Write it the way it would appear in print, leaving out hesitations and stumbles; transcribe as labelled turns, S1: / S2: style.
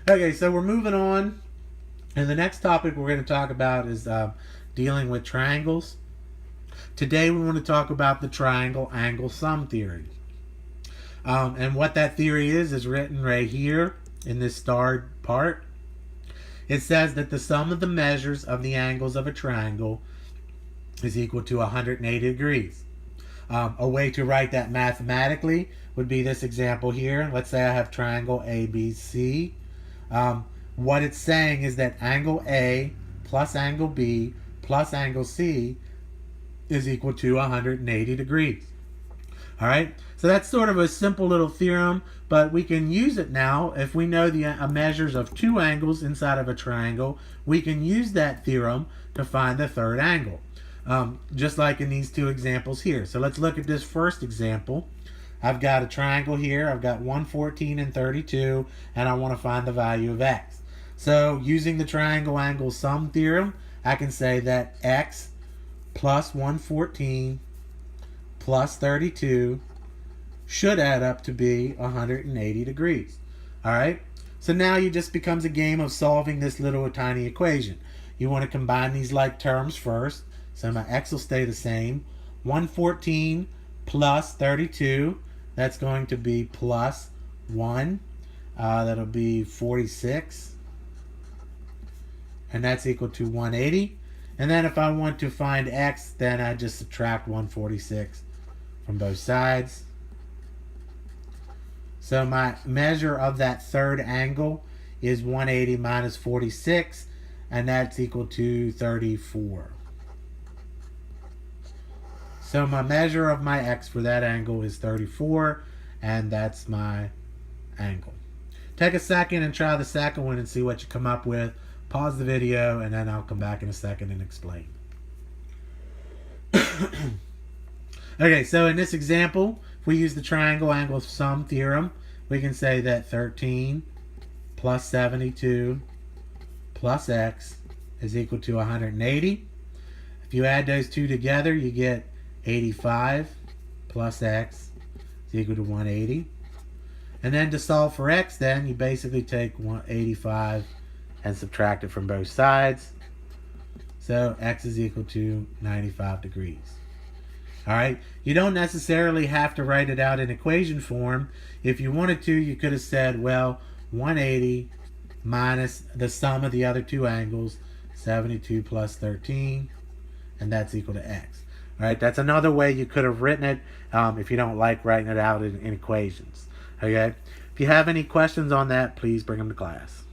S1: Okay, so we're moving on. And the next topic we're going to talk about is dealing with triangles. Today we want to talk about the triangle angle sum theory. And what that theory is written right here in this starred part. It says that the sum of the measures of the angles of a triangle is equal to 180 degrees. A way to write that mathematically would be this example here. Let's say I have triangle ABC. What it's saying is that angle A plus angle B plus angle C is equal to 180 degrees. All right, so that's sort of a simple little theorem, but we can use it now. If we know the measures of two angles inside of a triangle, we can use that theorem to find the third angle, just like in these two examples here. So let's look at this first example. I've got a triangle here. I've got 114 and 32, and I want to find the value of x. So using the triangle angle sum theorem, I can say that x plus 114 plus 32 should add up to be 180 degrees. All right? So now it just becomes a game of solving this little tiny equation. You want to combine these like terms first. So my x will stay the same. 114 plus 32, that's going to be plus 1. That'll be 46. And that's equal to 180. And then if I want to find x, then I just subtract 146 from both sides. So my measure of that third angle is 180 minus 46, and that's equal to 34. So my measure of my x for that angle is 34, and that's my angle. Take a second and try the second one and see what you come up with. Pause the video, and then I'll come back in a second and explain. Okay, so in this example, if we use the triangle angle sum theorem, we can say that 13 plus 72 plus x is equal to 180. If you add those two together, you get 85 plus x is equal to 180. And then to solve for x, then you basically take 185 and subtract it from both sides. So x is equal to 95 degrees. All right, you don't necessarily have to write it out in equation form. If you wanted to, you could have said, well, 180 minus the sum of the other two angles, 72 plus 13, and that's equal to x. All right, that's another way you could have written it if you don't like writing it out in equations. Okay, if you have any questions on that, please bring them to class.